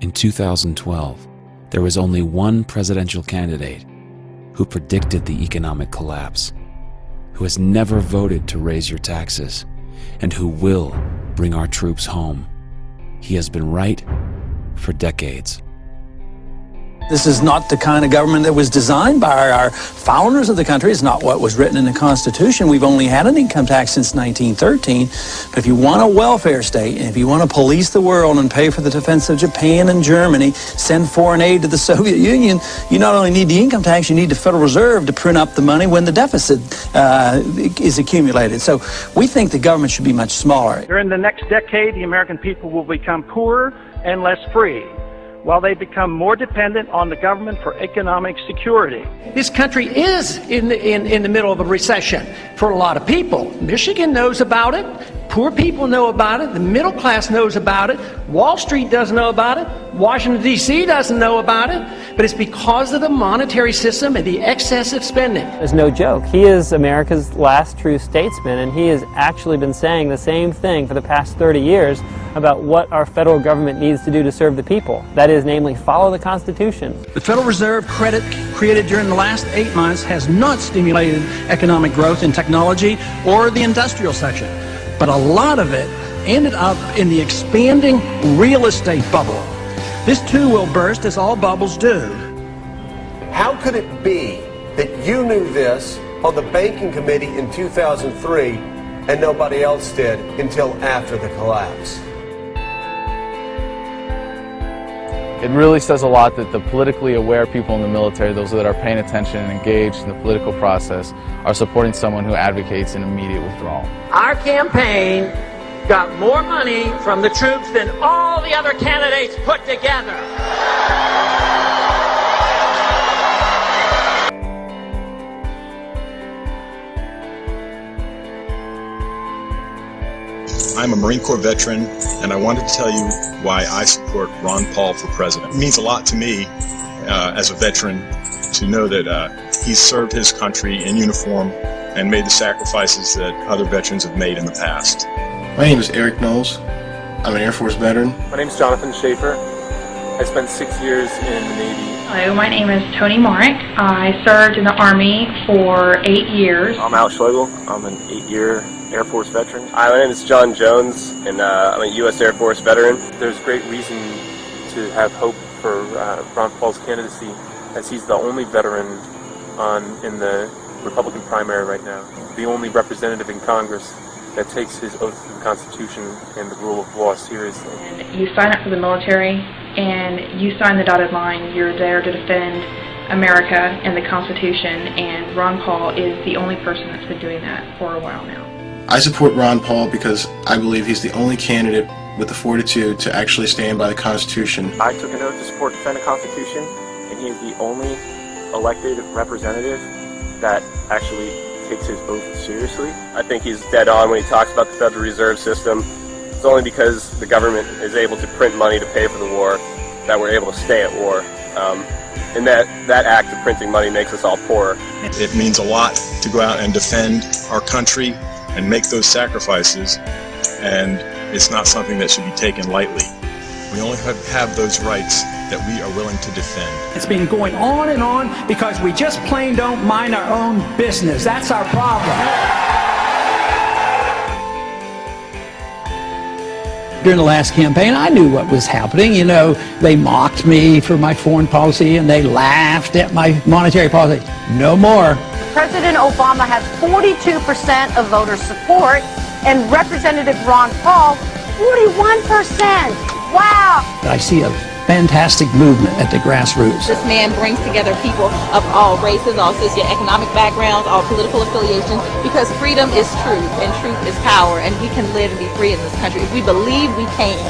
In 2012, there was only one presidential candidate who predicted the economic collapse, who has never voted to raise your taxes, and who will bring our troops home. He has been right for decades. This is not the kind of government that was designed by our founders of the country. It's not what was written in the Constitution. We've only had an income tax since 1913. But if you want a welfare state, and if you want to police the world and pay for the defense of Japan and Germany, send foreign aid to the Soviet Union, you not only need the income tax, you need the Federal Reserve to print up the money when the deficit is accumulated. So we think the government should be much smaller. During the next decade, the American people will become poorer and less free, while they become more dependent on the government for economic security. This country is in the middle of a recession for a lot of people. Michigan knows about it. Poor people know about it. The middle class knows about it. Wall Street doesn't know about it. Washington, D.C. doesn't know about it. But it's because of the monetary system and the excessive spending. It's no joke. He is America's last true statesman, and he has actually been saying the same thing for the past 30 years about what our federal government needs to do to serve the people. That is, namely, follow the Constitution. The Federal Reserve credit created during the last 8 months has not stimulated economic growth in technology or the industrial section. But a lot of it ended up in the expanding real estate bubble. This too will burst, as all bubbles do. How could it be that you knew this on the banking committee in 2003 and nobody else did until after the collapse? It really says a lot that the politically aware people in the military, those that are paying attention and engaged in the political process, are supporting someone who advocates an immediate withdrawal. Our campaign got more money from the troops than all the other candidates put together. I'm a Marine Corps veteran, and I wanted to tell you why I support Ron Paul for president. It means a lot to me as a veteran to know that he's served his country in uniform and made the sacrifices that other veterans have made in the past. My name is Eric Knowles. I'm an Air Force veteran. My name is Jonathan Schaefer. I spent 6 years in the Navy. Hello, my name is Tony Morick. I served in the Army for 8 years. I'm Al Schlegel. I'm an 8-year Air Force veteran. Hi, my name is John Jones, and I'm a U.S. Air Force veteran. There's great reason to have hope for Ron Paul's candidacy, as he's the only veteran in the Republican primary right now, the only representative in Congress that takes his oath to the Constitution and the rule of law seriously. And you sign up for the military, and you sign the dotted line. You're there to defend America and the Constitution, and Ron Paul is the only person that's been doing that for a while now. I support Ron Paul because I believe he's the only candidate with the fortitude to actually stand by the Constitution. I took an oath to support and defend the Constitution, and he is the only elected representative that actually takes his oath seriously. I think he's dead on when he talks about the Federal Reserve System. It's only because the government is able to print money to pay for the war that we're able to stay at war. And that act of printing money makes us all poorer. It means a lot to go out and defend our country and make those sacrifices, and it's not something that should be taken lightly. We only have those rights that we are willing to defend. It's been going on and on because we just plain don't mind our own business. That's our problem. During the last campaign, I knew what was happening. You know, they mocked me for my foreign policy and they laughed at my monetary policy. No more. President Obama has 42% of voter support, and Representative Ron Paul, 41%. Wow! I see a fantastic movement at the grassroots. This man brings together people of all races, all socioeconomic backgrounds, all political affiliations, because freedom is truth, and truth is power, and we can live and be free in this country if we believe we can.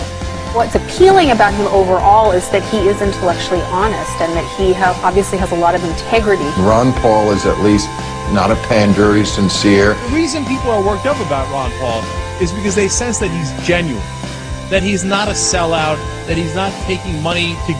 What's appealing about him overall is that he is intellectually honest and that he obviously has a lot of integrity. Ron Paul is at least not a pander, he's sincere. The reason people are worked up about Ron Paul is because they sense that he's genuine. that he's not a sellout, that he's not taking money to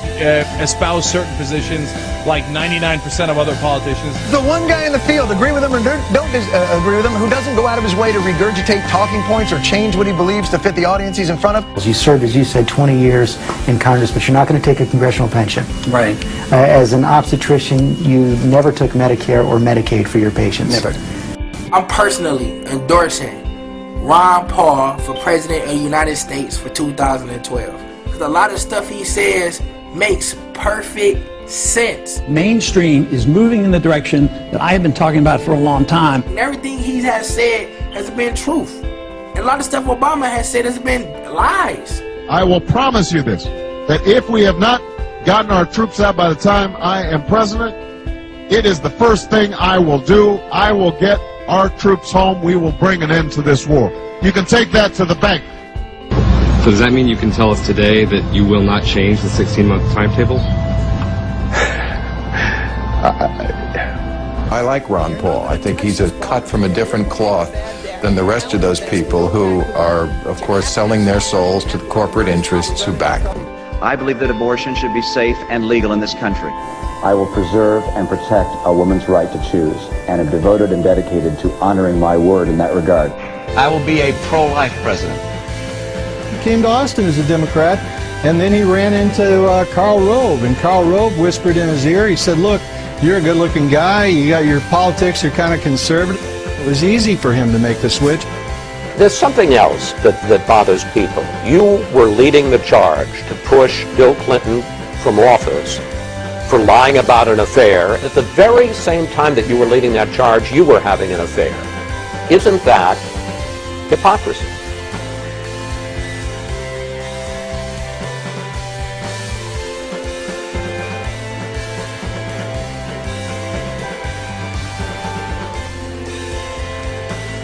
espouse certain positions like 99% of other politicians. The one guy in the field, agree with him or don't agree with him, who doesn't go out of his way to regurgitate talking points or change what he believes to fit the audience he's in front of. You served, as you said, 20 years in Congress, but you're not going to take a congressional pension. Right. As an obstetrician, you never took Medicare or Medicaid for your patients. Never. I'm personally endorsing Ron Paul for President of the United States for 2012. Because a lot of stuff he says makes perfect sense. Mainstream is moving in the direction that I have been talking about for a long time. And everything he has said has been truth. And a lot of stuff Obama has said has been lies. I will promise you this, that if we have not gotten our troops out by the time I am president, it is the first thing I will do. I will get our troops home. We will bring an end to this war. You can take that to the bank. So does that mean you can tell us today that you will not change the 16-month timetable? I like Ron Paul. I think he's a cut from a different cloth than the rest of those people who are, of course, selling their souls to the corporate interests who back them. I believe that abortion should be safe and legal in this country. I will preserve and protect a woman's right to choose, and am devoted and dedicated to honoring my word in that regard. I will be a pro-life president. He came to Austin as a Democrat, and then he ran into Karl Rove, and Karl Rove whispered in his ear, he said, look, you're a good-looking guy, you got your politics are kind of conservative. It was easy for him to make the switch. There's something else that bothers people. You were leading the charge to push Bill Clinton from office for lying about an affair. At the very same time that you were leading that charge, you were having an affair. Isn't that hypocrisy?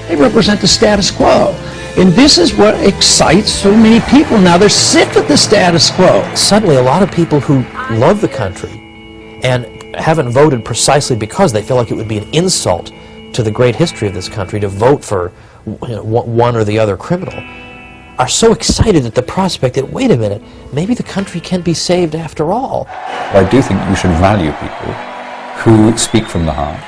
They represent the status quo. And this is what excites so many people now. They're sick of the status quo. Suddenly, a lot of people who love the country and haven't voted precisely because they feel like it would be an insult to the great history of this country to vote for one or the other criminal, are so excited at the prospect that, wait a minute, maybe the country can be saved after all. I do think you should value people who speak from the heart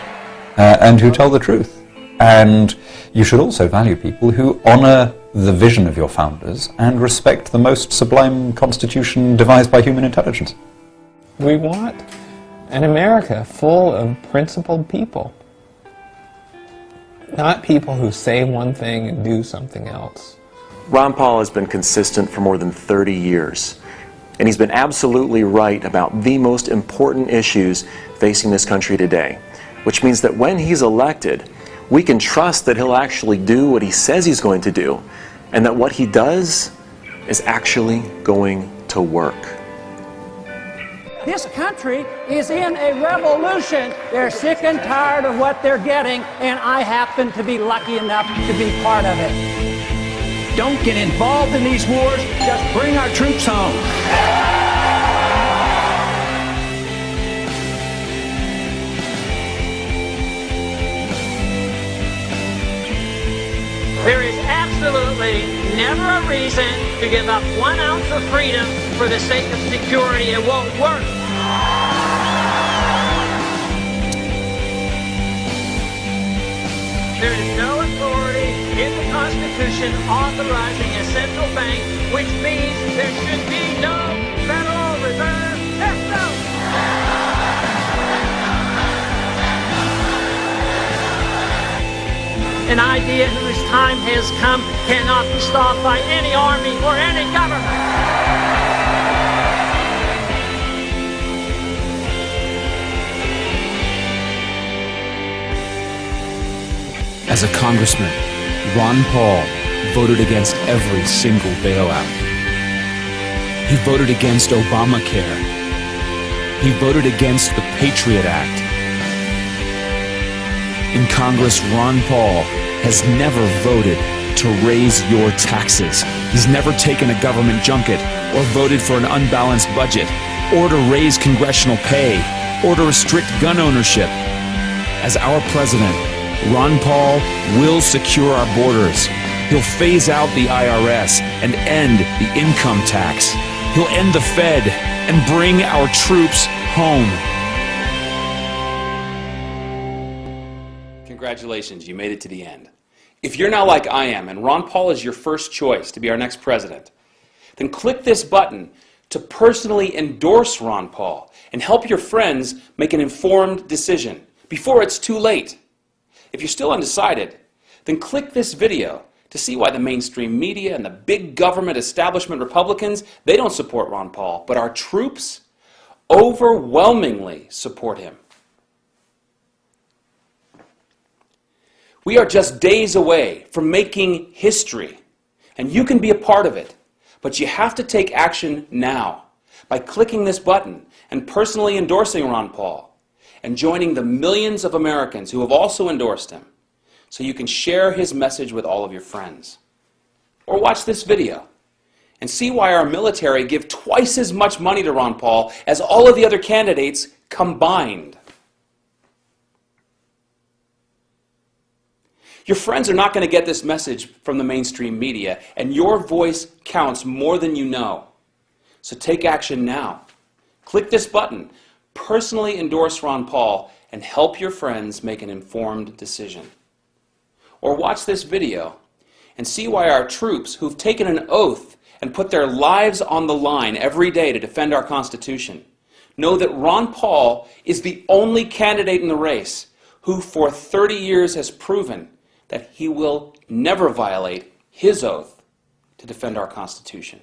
and who tell the truth. And you should also value people who honor the vision of your founders and respect the most sublime constitution devised by human intelligence. We want an America full of principled people, not people who say one thing and do something else. Ron Paul has been consistent for more than 30 years, and he's been absolutely right about the most important issues facing this country today, which means that when he's elected, we can trust that he'll actually do what he says he's going to do, and that what he does is actually going to work. This country is in a revolution. They're sick and tired of what they're getting, and I happen to be lucky enough to be part of it. Don't get involved in these wars, just bring our troops home. There is absolutely never a reason to give up 1 ounce of freedom for the sake of security. It won't work. There is no authority in the Constitution authorizing a central bank, which means there should be no Federal Reserve System. An idea whose time has come cannot be stopped by any army or any government. As a congressman, Ron Paul voted against every single bailout. He voted against Obamacare. He voted against the Patriot Act. In Congress, Ron Paul has never voted to raise your taxes. He's never taken a government junket or voted for an unbalanced budget or to raise congressional pay or to restrict gun ownership. As our president, Ron Paul will secure our borders. He'll phase out the IRS and end the income tax. He'll end the Fed and bring our troops home. Congratulations, you made it to the end. If you're now like I am and Ron Paul is your first choice to be our next president, then click this button to personally endorse Ron Paul and help your friends make an informed decision before it's too late. If you're still undecided, then click this video to see why the mainstream media and the big government establishment Republicans, they don't support Ron Paul, but our troops overwhelmingly support him. We are just days away from making history, and you can be a part of it. But you have to take action now by clicking this button and personally endorsing Ron Paul and joining the millions of Americans who have also endorsed him so you can share his message with all of your friends. Or watch this video and see why our military give twice as much money to Ron Paul as all of the other candidates combined. Your friends are not going to get this message from the mainstream media, and your voice counts more than you know. So take action now. Click this button, personally endorse Ron Paul, and help your friends make an informed decision. Or watch this video and see why our troops who've taken an oath and put their lives on the line every day to defend our Constitution know that Ron Paul is the only candidate in the race who for 30 years has proven that he will never violate his oath to defend our Constitution.